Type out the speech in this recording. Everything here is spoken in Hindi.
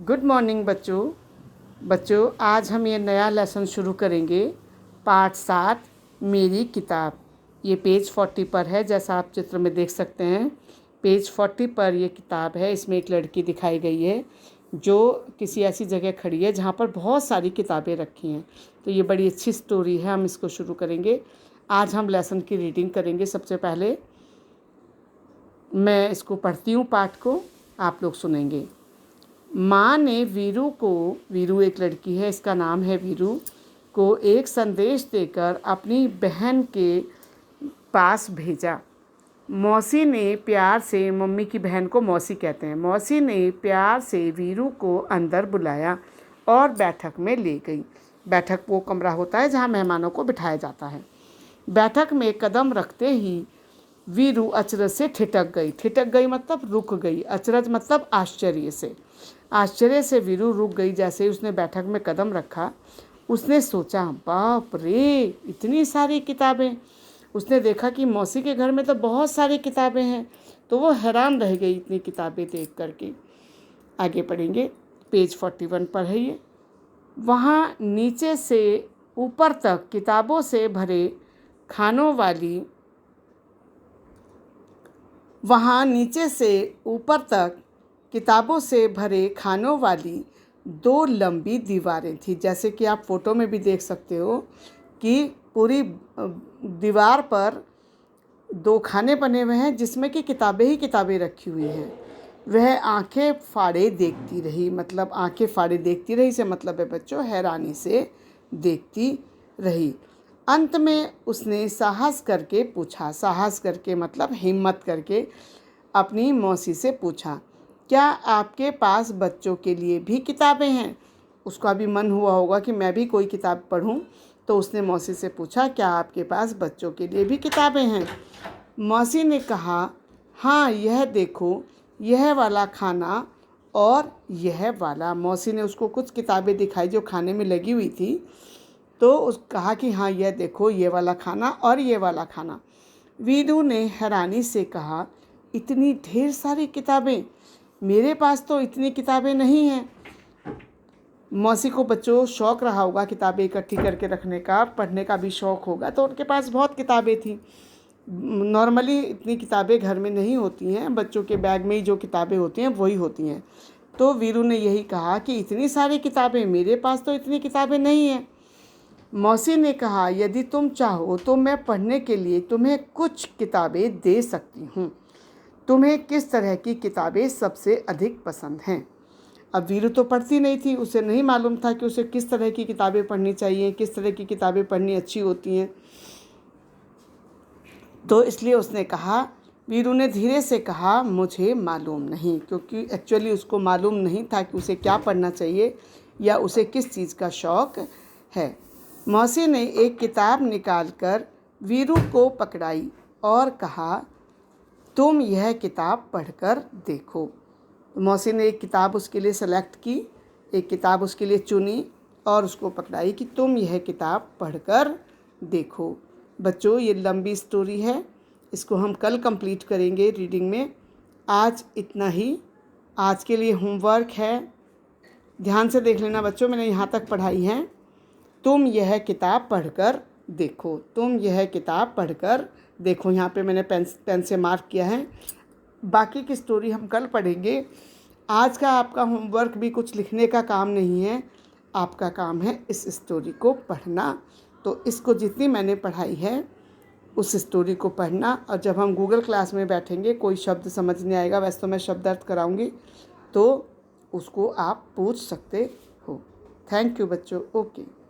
गुड मॉर्निंग बच्चों आज हम ये नया लेसन शुरू करेंगे। पाठ 7 मेरी किताब। ये पेज 40 पर है, जैसा आप चित्र में देख सकते हैं। पेज 40 पर ये किताब है। इसमें एक लड़की दिखाई गई है जो किसी ऐसी जगह खड़ी है जहाँ पर बहुत सारी किताबें रखी हैं। तो ये बड़ी अच्छी स्टोरी है, हम इसको शुरू करेंगे। आज हम लेसन की रीडिंग करेंगे। सबसे पहले मैं इसको पढ़ती हूँ, पाठ को आप लोग सुनेंगे। माँ ने वीरू एक लड़की है, इसका नाम है वीरू, को एक संदेश देकर अपनी बहन के पास भेजा। मौसी ने प्यार से, मम्मी की बहन को मौसी कहते हैं, मौसी ने प्यार से वीरू को अंदर बुलाया और बैठक में ले गई। बैठक वो कमरा होता है जहाँ मेहमानों को बिठाया जाता है। बैठक में कदम रखते ही वीरू अचरज से ठिठक गई मतलब रुक गई। अचरज मतलब आश्चर्य से वीरू रुक गई। जैसे ही उसने बैठक में कदम रखा, उसने सोचा, बाप रे, इतनी सारी किताबें। उसने देखा कि मौसी के घर में तो बहुत सारी किताबें हैं, तो वो हैरान रह गई इतनी किताबें देख करके। आगे पढ़ेंगे, पेज 41 पर है ये। वहाँ नीचे से ऊपर तक किताबों से भरे खानों वाली दो लंबी दीवारें थी। जैसे कि आप फोटो में भी देख सकते हो कि पूरी दीवार पर दो खाने बने हुए हैं जिसमें कि किताबें ही किताबें रखी हुई हैं। वह आंखें फाड़े देखती रही, मतलब आंखें फाड़े देखती रही से मतलब है बच्चों हैरानी से देखती रही। अंत में उसने साहस करके मतलब हिम्मत करके अपनी मौसी से पूछा, क्या आपके पास बच्चों के लिए भी किताबें हैं? उसका भी मन हुआ होगा कि मैं भी कोई किताब पढूं, तो उसने मौसी से पूछा, क्या आपके पास बच्चों के लिए भी किताबें हैं? मौसी ने कहा, हाँ, यह देखो, यह वाला खाना और यह वाला। मौसी ने उसको कुछ किताबें दिखाई जो खाने में लगी हुई थी, तो कहा कि हाँ, यह देखो, ये वाला खाना और ये वाला खाना। वीरू ने हैरानी से कहा, इतनी ढेर सारी किताबें, मेरे पास तो इतनी किताबें नहीं हैं। मौसी को बच्चों शौक़ रहा होगा किताबें इकट्ठी करके रखने का, पढ़ने का भी शौक़ होगा, तो उनके पास बहुत किताबें थी। नॉर्मली इतनी किताबें घर में नहीं होती हैं, बच्चों के बैग में ही जो किताबें होती हैं वही होती हैं। तो वीरू ने यही कहा कि इतनी सारी किताबें, मेरे पास तो इतनी किताबें नहीं हैं। मौसी ने कहा, यदि तुम चाहो तो मैं पढ़ने के लिए तुम्हें कुछ किताबें दे सकती हूँ। तुम्हें किस तरह की किताबें सबसे अधिक पसंद हैं? अब वीरू तो पढ़ती नहीं थी, उसे नहीं मालूम था कि उसे किस तरह की किताबें पढ़नी चाहिए, किस तरह की किताबें पढ़नी अच्छी होती हैं। तो इसलिए उसने कहा, वीरू ने धीरे से कहा, मुझे मालूम नहीं, क्योंकि एक्चुअली उसको मालूम नहीं था कि उसे क्या पढ़ना चाहिए या उसे किस चीज़ का शौक़ है। मौसी ने एक किताब निकालकर वीरू को पकड़ाई और कहा, तुम यह किताब पढ़कर देखो। मौसी ने एक किताब उसके लिए सेलेक्ट की, एक किताब उसके लिए चुनी और उसको पकड़ाई कि तुम यह किताब पढ़कर देखो। बच्चों, ये लंबी स्टोरी है, इसको हम कल कंप्लीट करेंगे रीडिंग में। आज इतना ही। आज के लिए होमवर्क है, ध्यान से देख लेना बच्चों, मैंने यहाँ तक पढ़ाई है। तुम यह किताब पढ़कर देखो, तुम यह किताब पढ़कर देखो। यहाँ पे मैंने पेन से मार्क किया है। बाकी की स्टोरी हम कल पढ़ेंगे। आज का आपका होमवर्क भी कुछ लिखने का काम नहीं है, आपका काम है इस स्टोरी को पढ़ना। तो इसको जितनी मैंने पढ़ाई है उस स्टोरी को पढ़ना, और जब हम गूगल क्लास में बैठेंगे कोई शब्द समझ नहीं आएगा, वैसे तो मैं शब्द अर्थ कराऊंगी, तो उसको आप पूछ सकते हो। थैंक यू बच्चों। ओके।